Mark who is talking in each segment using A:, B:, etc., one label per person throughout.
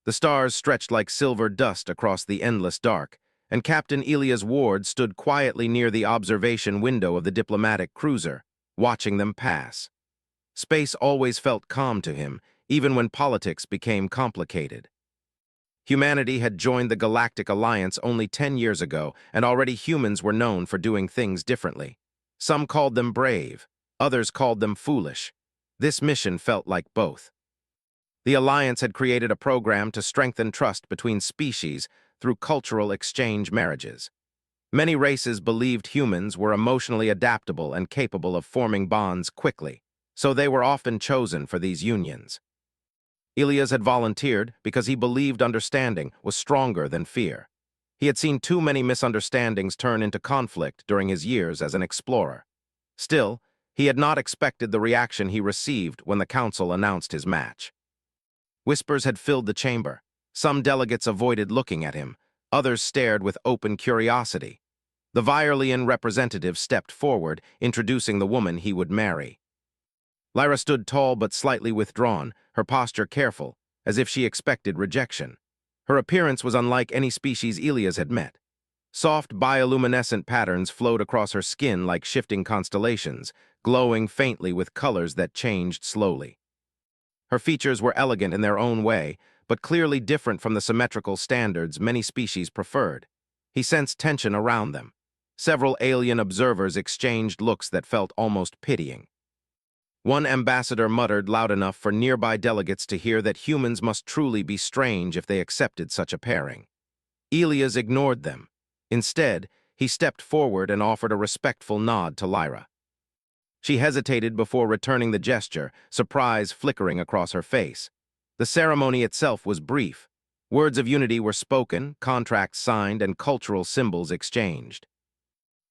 A: The stars stretched like silver dust across the endless dark, and Captain Elias Ward stood quietly near the observation window of the diplomatic cruiser, watching them pass. Space always felt calm to him, even when politics became complicated. Humanity had joined the Galactic Alliance only 10 years ago, and already humans were known for doing things differently. Some called them brave, others called them foolish. This mission felt like both. The Alliance had created a program to strengthen trust between species through cultural exchange marriages. Many races believed humans were emotionally adaptable and capable of forming bonds quickly, so they were often chosen for these unions. Elias had volunteered because he believed understanding was stronger than fear. He had seen too many misunderstandings turn into conflict during his years as an explorer. Still, he had not expected the reaction he received when the council announced his match. Whispers had filled the chamber. Some delegates avoided looking at him. Others stared with open curiosity. The Virelian representative stepped forward, introducing the woman he would marry. Lyra stood tall but slightly withdrawn, her posture careful, as if she expected rejection. Her appearance was unlike any species Elias had met. Soft bioluminescent patterns flowed across her skin like shifting constellations, glowing faintly with colors that changed slowly. Her features were elegant in their own way, but clearly different from the symmetrical standards many species preferred. He sensed tension around them. Several alien observers exchanged looks that felt almost pitying. One ambassador muttered loud enough for nearby delegates to hear that humans must truly be strange if they accepted such a pairing. Elias ignored them. Instead, he stepped forward and offered a respectful nod to Lyra. She hesitated before returning the gesture, surprise flickering across her face. The ceremony itself was brief. Words of unity were spoken, contracts signed, and cultural symbols exchanged.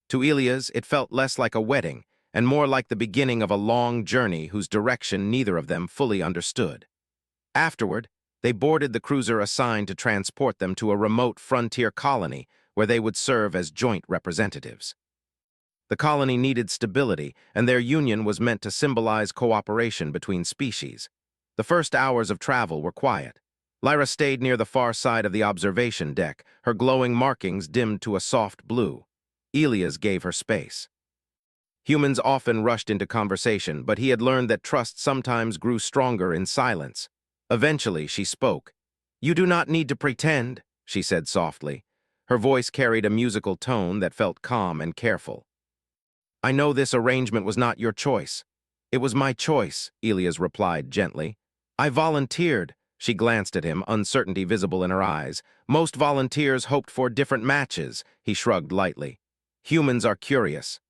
A: To Elias, it felt less like a wedding, and more like the beginning of a long journey whose direction neither of them fully understood. Afterward, they boarded the cruiser assigned to transport them to a remote frontier colony where they would serve as joint representatives. The colony needed stability, and their union was meant to symbolize cooperation between species. The first hours of travel were quiet. Lyra stayed near the far side of the observation deck, her glowing markings dimmed to a soft blue. Elias gave her space. Humans often rushed into conversation, but he had learned that trust sometimes grew stronger in silence. Eventually, she spoke. "You do not need to pretend," she said softly. Her voice carried a musical tone that felt calm and careful. "I know this arrangement was not your choice." "It was my choice," Elias replied gently. "I volunteered." She glanced at him, uncertainty visible in her eyes. "Most volunteers hoped for different matches," he shrugged lightly. "Humans are curious.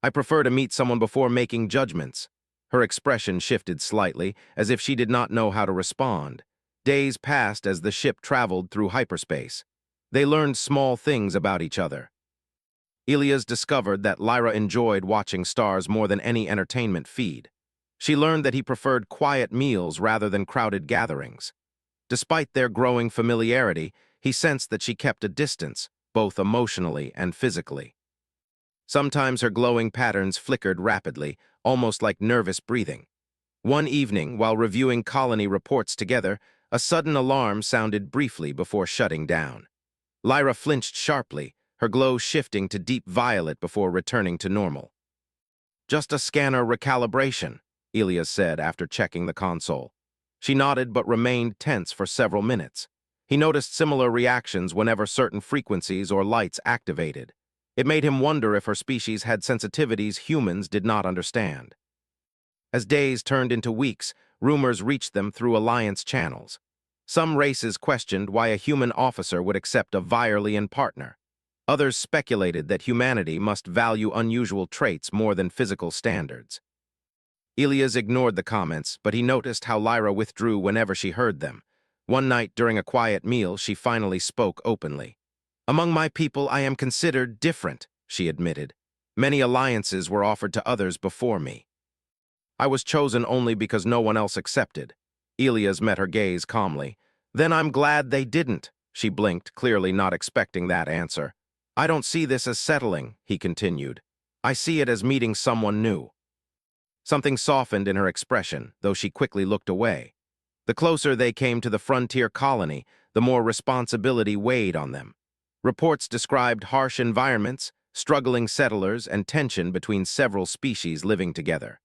A: I prefer to meet someone before making judgments." Her expression shifted slightly, as if she did not know how to respond. Days passed as the ship traveled through hyperspace. They learned small things about each other. Elias discovered that Lyra enjoyed watching stars more than any entertainment feed. She learned that he preferred quiet meals rather than crowded gatherings. Despite their growing familiarity, he sensed that she kept a distance, both emotionally and physically. Sometimes her glowing patterns flickered rapidly, almost like nervous breathing. One evening, while reviewing colony reports together, a sudden alarm sounded briefly before shutting down. Lyra flinched sharply, her glow shifting to deep violet before returning to normal. "Just a scanner recalibration," Elias said after checking the console. She nodded but remained tense for several minutes. He noticed similar reactions whenever certain frequencies or lights activated. It made him wonder if her species had sensitivities humans did not understand. As days turned into weeks, rumors reached them through Alliance channels. Some races questioned why a human officer would accept a Virelian partner. Others speculated that humanity must value unusual traits more than physical standards. Elias ignored the comments, but he noticed how Lyra withdrew whenever she heard them. One night during a quiet meal, she finally spoke openly. "Among my people, I am considered different," she admitted. "Many alliances were offered to others before me. I was chosen only because no one else accepted." Elias met her gaze calmly. "Then I'm glad they didn't," she blinked, clearly not expecting that answer. "I don't see this as settling," he continued. "I see it as meeting someone new." Something softened in her expression, though she quickly looked away. The closer they came to the frontier colony, the more responsibility weighed on them. Reports described harsh environments, struggling settlers, and tension between several species living together.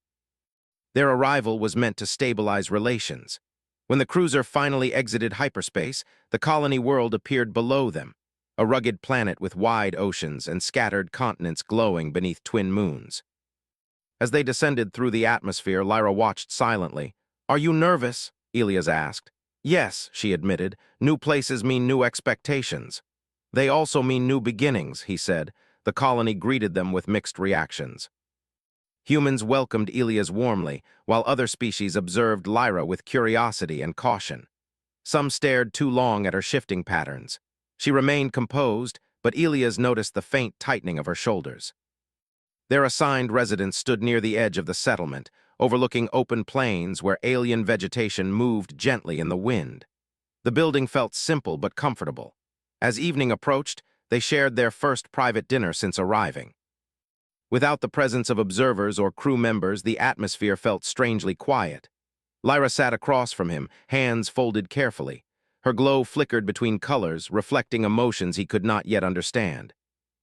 A: Their arrival was meant to stabilize relations. When the cruiser finally exited hyperspace, the colony world appeared below them, a rugged planet with wide oceans and scattered continents glowing beneath twin moons. As they descended through the atmosphere, Lyra watched silently. "Are you nervous?" Elias asked. "Yes," she admitted. "New places mean new expectations." "They also mean new beginnings," he said. The colony greeted them with mixed reactions. Humans welcomed Elias warmly, while other species observed Lyra with curiosity and caution. Some stared too long at her shifting patterns. She remained composed, but Elias noticed the faint tightening of her shoulders. Their assigned residence stood near the edge of the settlement, overlooking open plains where alien vegetation moved gently in the wind. The building felt simple but comfortable. As evening approached, they shared their first private dinner since arriving. Without the presence of observers or crew members, the atmosphere felt strangely quiet. Lyra sat across from him, hands folded carefully. Her glow flickered between colors, reflecting emotions he could not yet understand.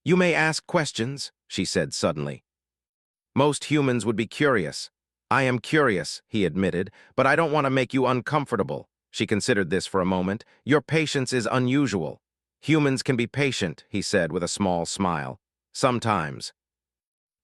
A: "You may ask questions," she said suddenly. "Most humans would be curious." "I am curious," he admitted, "but I don't want to make you uncomfortable." She considered this for a moment. "Your patience is unusual." "Humans can be patient," he said with a small smile. "Sometimes."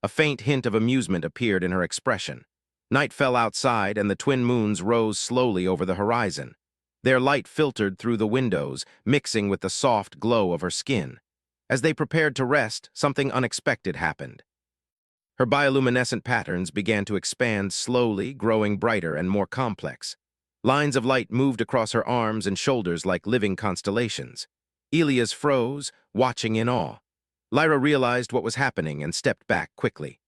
A: A faint hint of amusement appeared in her expression. Night fell outside, and the twin moons rose slowly over the horizon. Their light filtered through the windows, mixing with the soft glow of her skin. As they prepared to rest, something unexpected happened. Her bioluminescent patterns began to expand slowly, growing brighter and more complex. Lines of light moved across her arms and shoulders like living constellations. Elias froze, watching in awe. Lyra realized what was happening and stepped back quickly.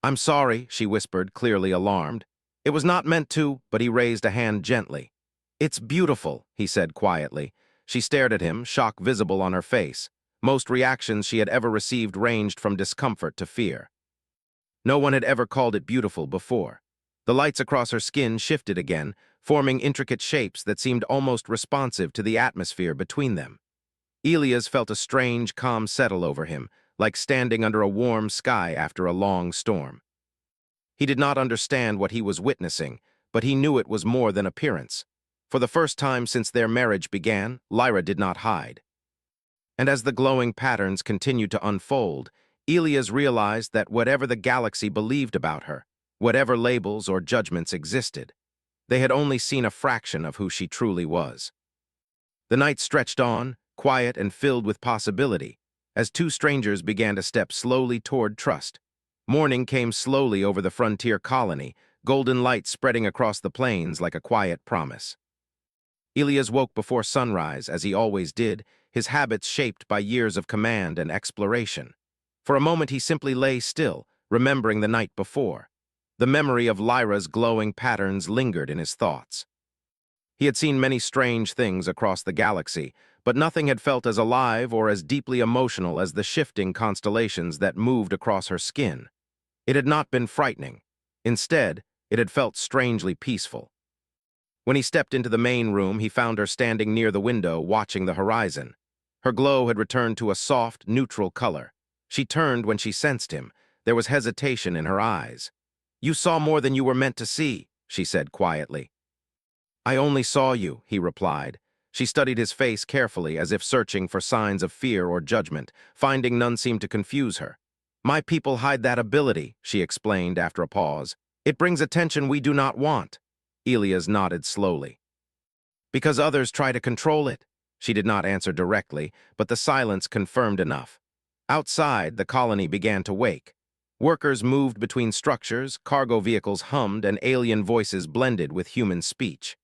A: "I'm sorry," she whispered, clearly alarmed. "It was not meant to," but he raised a hand gently. "It's beautiful," he said quietly. She stared at him, shock visible on her face. Most reactions she had ever received ranged from discomfort to fear. No one had ever called it beautiful before. The lights across her skin shifted again, forming intricate shapes that seemed almost responsive to the atmosphere between them. Elias felt a strange calm settle over him, like standing under a warm sky after a long storm. He did not understand what he was witnessing, but he knew it was more than appearance. For the first time since their marriage began, Lyra did not hide. And as the glowing patterns continued to unfold, Elias realized that whatever the galaxy believed about her, whatever labels or judgments existed, they had only seen a fraction of who she truly was. The night stretched on, quiet and filled with possibility, as two strangers began to step slowly toward trust. Morning came slowly over the frontier colony, golden light spreading across the plains like a quiet promise. Elias woke before sunrise, as he always did, his habits shaped by years of command and exploration. For a moment he simply lay still, remembering the night before. The memory of Lyra's glowing patterns lingered in his thoughts. He had seen many strange things across the galaxy, but nothing had felt as alive or as deeply emotional as the shifting constellations that moved across her skin. It had not been frightening. Instead, it had felt strangely peaceful. When he stepped into the main room, he found her standing near the window, watching the horizon. Her glow had returned to a soft, neutral color. She turned when she sensed him. There was hesitation in her eyes. "You saw more than you were meant to see," she said quietly. "I only saw you," he replied. She studied his face carefully, as if searching for signs of fear or judgment. Finding none seemed to confuse her. "My people hide that ability," she explained after a pause. "It brings attention we do not want." Elias nodded slowly. "Because others try to control it." She did not answer directly, but the silence confirmed enough. Outside, the colony began to wake. Workers moved between structures, cargo vehicles hummed, and alien voices blended with human speech.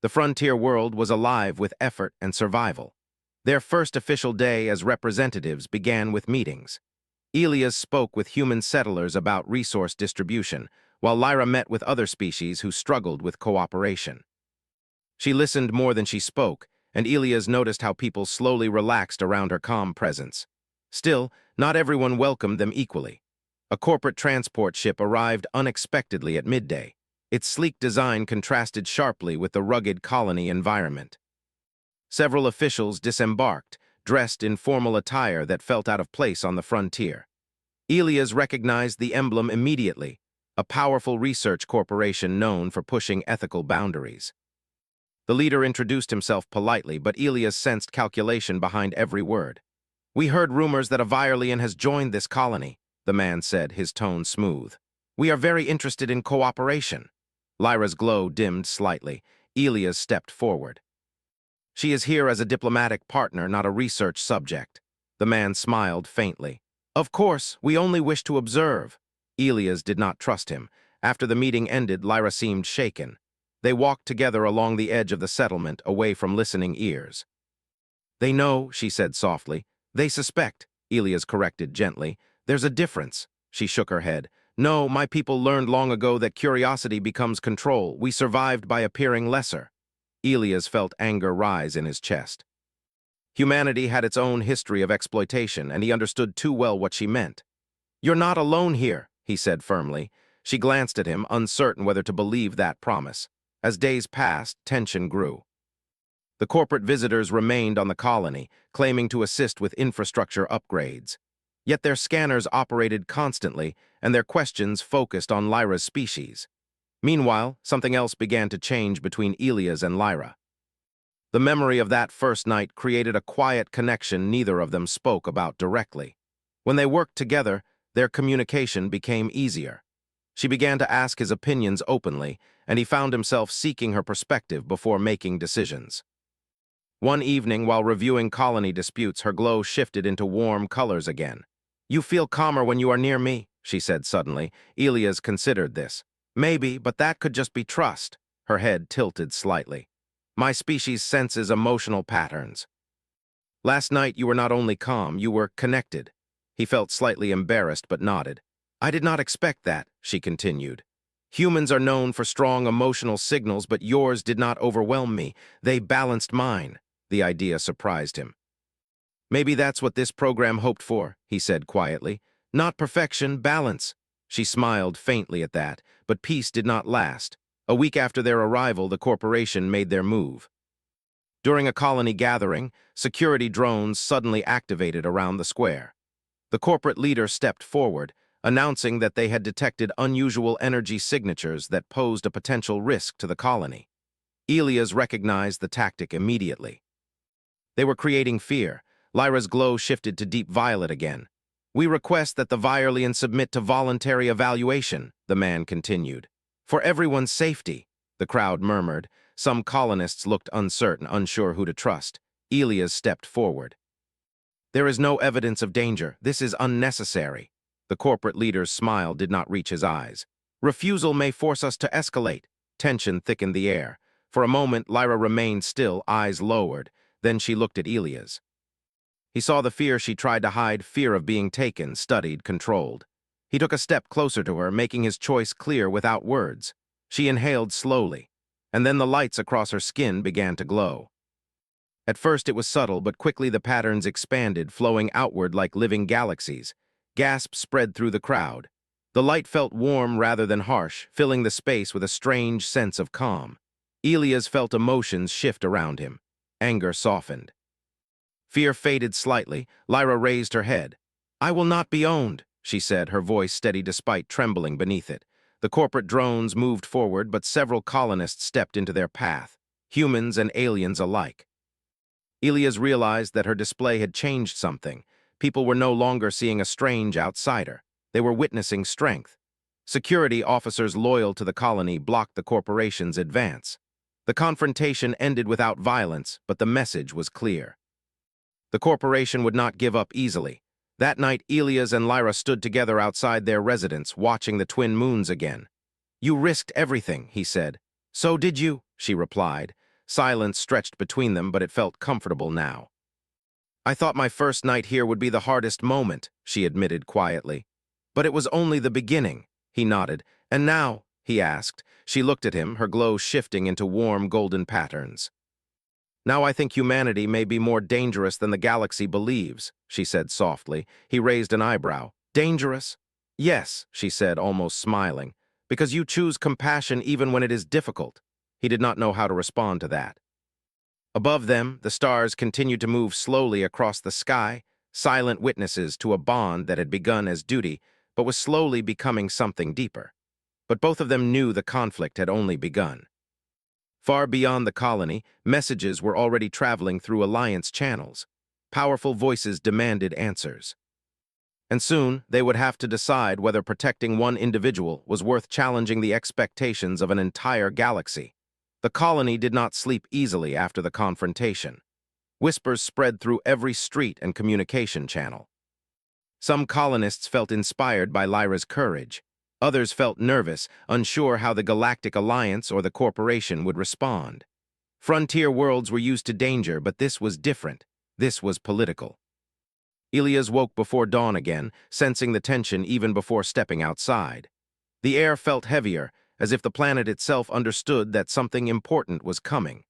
A: The frontier world was alive with effort and survival. Their first official day as representatives began with meetings. Elias spoke with human settlers about resource distribution, while Lyra met with other species who struggled with cooperation. She listened more than she spoke, and Elias noticed how people slowly relaxed around her calm presence. Still, not everyone welcomed them equally. A corporate transport ship arrived unexpectedly at midday. Its sleek design contrasted sharply with the rugged colony environment. Several officials disembarked, dressed in formal attire that felt out of place on the frontier. Elias recognized the emblem immediately, a powerful research corporation known for pushing ethical boundaries. The leader introduced himself politely, but Elias sensed calculation behind every word. "We heard rumors that a Virelian has joined this colony," the man said, his tone smooth. "We are very interested in cooperation." Lyra's glow dimmed slightly. Elias stepped forward. "She is here as a diplomatic partner, not a research subject." The man smiled faintly. "Of course, we only wish to observe." Elias did not trust him. After the meeting ended, Lyra seemed shaken. They walked together along the edge of the settlement, away from listening ears. "They know," she said softly. "They suspect," Elias corrected gently. "There's a difference." She shook her head. "No, my people learned long ago that curiosity becomes control. We survived by appearing lesser." Elias felt anger rise in his chest. Humanity had its own history of exploitation, and he understood too well what she meant. "You're not alone here," he said firmly. She glanced at him, uncertain whether to believe that promise. As days passed, tension grew. The corporate visitors remained on the colony, claiming to assist with infrastructure upgrades. Yet their scanners operated constantly, and their questions focused on Lyra's species. Meanwhile, something else began to change between Elias and Lyra. The memory of that first night created a quiet connection neither of them spoke about directly. When they worked together, their communication became easier. She began to ask his opinions openly, and he found himself seeking her perspective before making decisions. One evening, while reviewing colony disputes, her glow shifted into warm colors again. "You feel calmer when you are near me," she said suddenly. Elias considered this. "Maybe, but that could just be trust." Her head tilted slightly. "My species senses emotional patterns." "Last night you were not only calm, you were connected." He felt slightly embarrassed but nodded. "I did not expect that," she continued. "Humans are known for strong emotional signals, but yours did not overwhelm me. They balanced mine." The idea surprised him. "Maybe that's what this program hoped for," he said quietly. "Not perfection, balance." She smiled faintly at that, but peace did not last. A week after their arrival, the corporation made their move. During a colony gathering, security drones suddenly activated around the square. The corporate leader stepped forward, announcing that they had detected unusual energy signatures that posed a potential risk to the colony. Elias recognized the tactic immediately. They were creating fear. Lyra's glow shifted to deep violet again. "We request that the Virelians submit to voluntary evaluation," the man continued. "For everyone's safety," the crowd murmured. Some colonists looked uncertain, unsure who to trust. Elias stepped forward. "There is no evidence of danger. This is unnecessary." The corporate leader's smile did not reach his eyes. "Refusal may force us to escalate." Tension thickened the air. For a moment, Lyra remained still, eyes lowered. Then she looked at Elias. He saw the fear she tried to hide, fear of being taken, studied, controlled. He took a step closer to her, making his choice clear without words. She inhaled slowly, and then the lights across her skin began to glow. At first it was subtle, but quickly the patterns expanded, flowing outward like living galaxies. Gasps spread through the crowd. The light felt warm rather than harsh, filling the space with a strange sense of calm. Elias felt emotions shift around him. Anger softened. Fear faded slightly. Lyra raised her head. "I will not be owned," she said, her voice steady despite trembling beneath it. The corporate drones moved forward, but several colonists stepped into their path, humans and aliens alike. Elias realized that her display had changed something. People were no longer seeing a strange outsider. They were witnessing strength. Security officers loyal to the colony blocked the corporation's advance. The confrontation ended without violence, but the message was clear. The corporation would not give up easily. That night, Elias and Lyra stood together outside their residence, watching the twin moons again. "You risked everything," he said. "So did you," she replied. Silence stretched between them, but it felt comfortable now. "I thought my first night here would be the hardest moment," she admitted quietly. "But it was only the beginning," he nodded. "And now?" he asked. She looked at him, her glow shifting into warm golden patterns. "Now I think humanity may be more dangerous than the galaxy believes," she said softly. He raised an eyebrow. "Dangerous?" "Yes," she said, almost smiling. Because you choose compassion even when it is difficult. He did not know how to respond to that. Above them, the stars continued to move slowly across the sky, silent witnesses to a bond that had begun as duty, but was slowly becoming something deeper. But both of them knew the conflict had only begun. Far beyond the colony, messages were already traveling through Alliance channels. Powerful voices demanded answers. And soon, they would have to decide whether protecting one individual was worth challenging the expectations of an entire galaxy. The colony did not sleep easily after the confrontation. Whispers spread through every street and communication channel. Some colonists felt inspired by Lyra's courage. Others felt nervous, unsure how the Galactic Alliance or the corporation would respond. Frontier worlds were used to danger, but this was different. This was political. Ilias woke before dawn again, sensing the tension even before stepping outside. The air felt heavier, as if the planet itself understood that something important was coming.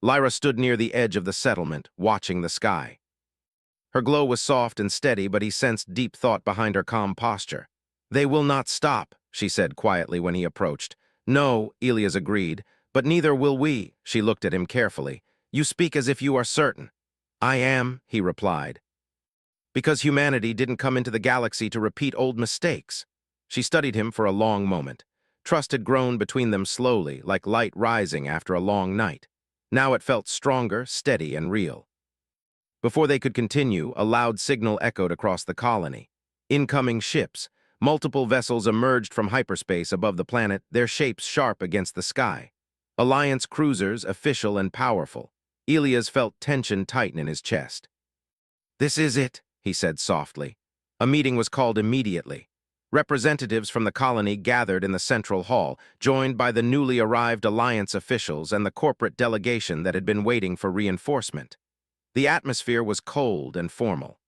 A: Lyra stood near the edge of the settlement, watching the sky. Her glow was soft and steady, but he sensed deep thought behind her calm posture. "They will not stop," she said quietly when he approached. "No," Ilias agreed, "but neither will we." She looked at him carefully. "You speak as if you are certain." "I am," he replied. "Because humanity didn't come into the galaxy to repeat old mistakes." She studied him for a long moment. Trust had grown between them slowly, like light rising after a long night. Now it felt stronger, steady, and real. Before they could continue, a loud signal echoed across the colony. Incoming ships. Multiple vessels emerged from hyperspace above the planet, their shapes sharp against the sky. Alliance cruisers, official and powerful. Ilias felt tension tighten in his chest. "This is it," he said softly. A meeting was called immediately. Representatives from the colony gathered in the central hall, joined by the newly arrived Alliance officials and the corporate delegation that had been waiting for reinforcement. The atmosphere was cold and formal.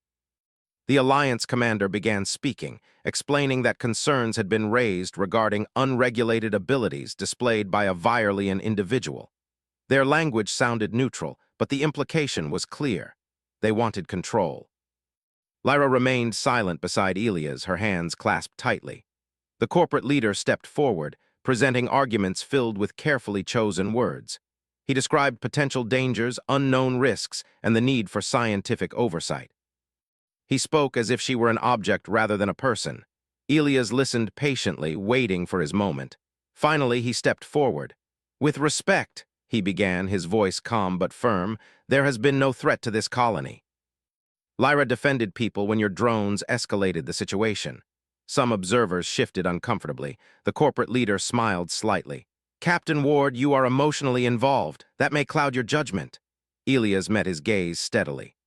A: The Alliance commander began speaking, explaining that concerns had been raised regarding unregulated abilities displayed by a Virelian individual. Their language sounded neutral, but the implication was clear. They wanted control. Lyra remained silent beside Ilias, her hands clasped tightly. The corporate leader stepped forward, presenting arguments filled with carefully chosen words. He described potential dangers, unknown risks, and the need for scientific oversight. He spoke as if she were an object rather than a person. Ilias listened patiently, waiting for his moment. Finally, he stepped forward. "With respect," he began, his voice calm but firm, "there has been no threat to this colony." Lyra defended people when your drones escalated the situation. Some observers shifted uncomfortably. The corporate leader smiled slightly. "Captain Ward, you are emotionally involved. That may cloud your judgment." Ilias met his gaze steadily.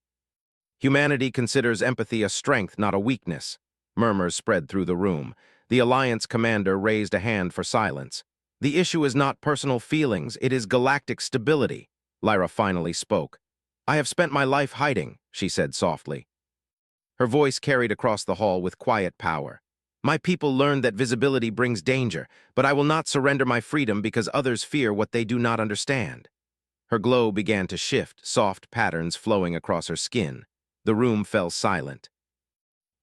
A: "Humanity considers empathy a strength, not a weakness." Murmurs spread through the room. The Alliance commander raised a hand for silence. "The issue is not personal feelings, it is galactic stability." Lyra finally spoke. "I have spent my life hiding," she said softly. Her voice carried across the hall with quiet power. "My people learned that visibility brings danger, but I will not surrender my freedom because others fear what they do not understand." Her glow began to shift, soft patterns flowing across her skin. The room fell silent.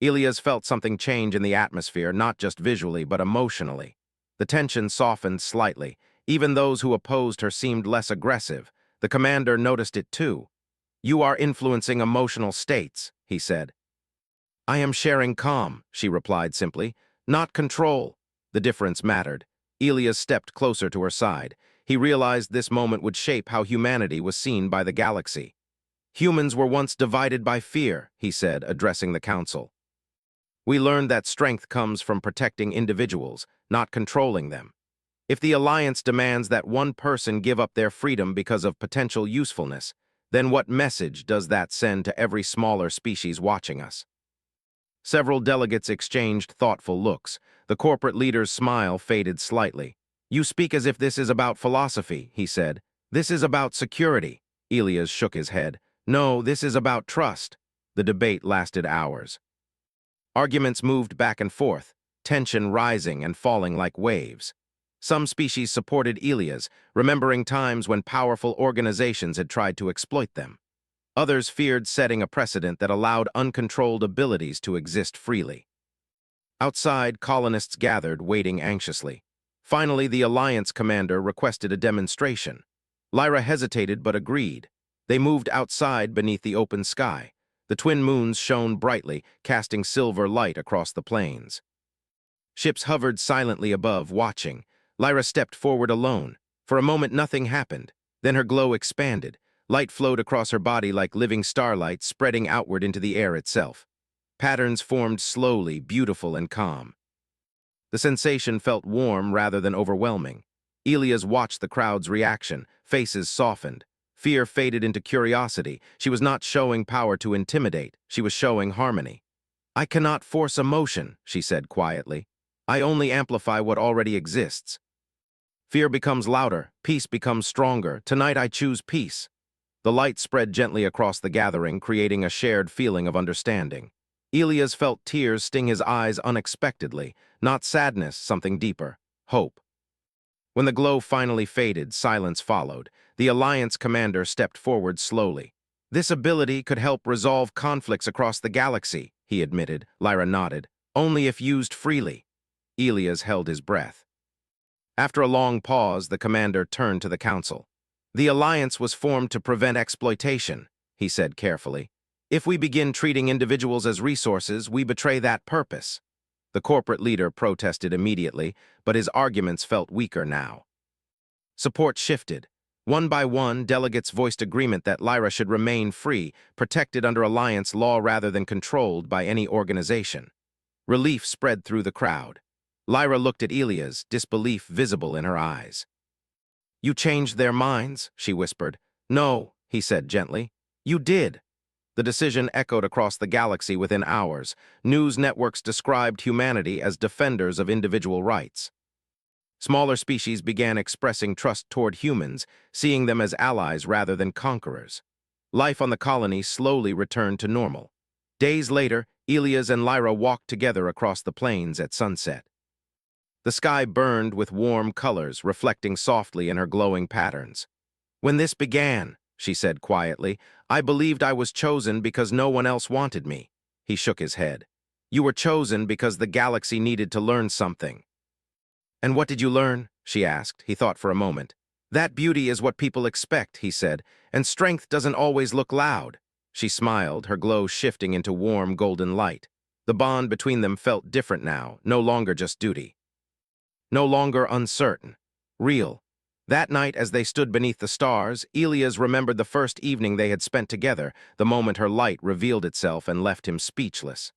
A: Ilias felt something change in the atmosphere, not just visually, but emotionally. The tension softened slightly. Even those who opposed her seemed less aggressive. The commander noticed it too. "You are influencing emotional states," he said. "I am sharing calm," she replied simply, "not control." The difference mattered. Ilias stepped closer to her side. He realized this moment would shape how humanity was seen by the galaxy. "Humans were once divided by fear," he said, addressing the council. "We learned that strength comes from protecting individuals, not controlling them. If the Alliance demands that one person give up their freedom because of potential usefulness, then what message does that send to every smaller species watching us?" Several delegates exchanged thoughtful looks. The corporate leader's smile faded slightly. "You speak as if this is about philosophy," he said. "This is about security." Ilias shook his head. "No, this is about trust." The debate lasted hours. Arguments moved back and forth, tension rising and falling like waves. Some species supported Ilias, remembering times when powerful organizations had tried to exploit them. Others feared setting a precedent that allowed uncontrolled abilities to exist freely. Outside, colonists gathered, waiting anxiously. Finally, the Alliance commander requested a demonstration. Lyra hesitated but agreed. They moved outside beneath the open sky. The twin moons shone brightly, casting silver light across the plains. Ships hovered silently above, watching. Lyra stepped forward alone. For a moment, nothing happened. Then her glow expanded. Light flowed across her body like living starlight, spreading outward into the air itself. Patterns formed slowly, beautiful and calm. The sensation felt warm rather than overwhelming. Elias watched the crowd's reaction. Faces softened. Fear faded into curiosity. She was not showing power to intimidate. She was showing harmony. "I cannot force emotion," she said quietly. "I only amplify what already exists." Fear becomes louder. Peace becomes stronger. Tonight I choose peace. The light spread gently across the gathering, creating a shared feeling of understanding. Elias felt tears sting his eyes unexpectedly. Not sadness, something deeper. Hope. When the glow finally faded, silence followed. The Alliance commander stepped forward slowly. "This ability could help resolve conflicts across the galaxy," he admitted. Lyra nodded. "Only if used freely." Elias held his breath. After a long pause, the commander turned to the council. "The Alliance was formed to prevent exploitation," he said carefully. "If we begin treating individuals as resources, we betray that purpose." The corporate leader protested immediately, but his arguments felt weaker now. Support shifted. One by one, delegates voiced agreement that Lyra should remain free, protected under Alliance law rather than controlled by any organization. Relief spread through the crowd. Lyra looked at Elias, disbelief visible in her eyes. "You changed their minds?" she whispered. "No," he said gently. "You did." The decision echoed across the galaxy within hours. News networks described humanity as defenders of individual rights. Smaller species began expressing trust toward humans, seeing them as allies rather than conquerors. Life on the colony slowly returned to normal. Days later, Elias and Lyra walked together across the plains at sunset. The sky burned with warm colors, reflecting softly in her glowing patterns. "When this began," she said quietly, "I believed I was chosen because no one else wanted me." He shook his head. "You were chosen because the galaxy needed to learn something." "And what did you learn?" she asked. He thought for a moment. "That beauty is what people expect," he said, "and strength doesn't always look loud." She smiled, her glow shifting into warm golden light. The bond between them felt different now, no longer just duty. No longer uncertain. Real. That night, as they stood beneath the stars, Elias remembered the first evening they had spent together, the moment her light revealed itself and left him speechless.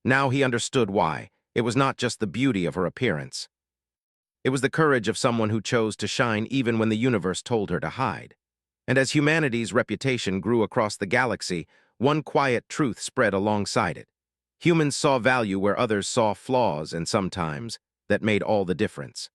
A: Now he understood why. It was not just the beauty of her appearance. It was the courage of someone who chose to shine even when the universe told her to hide. And as humanity's reputation grew across the galaxy, one quiet truth spread alongside it. Humans saw value where others saw flaws, and sometimes that made all the difference.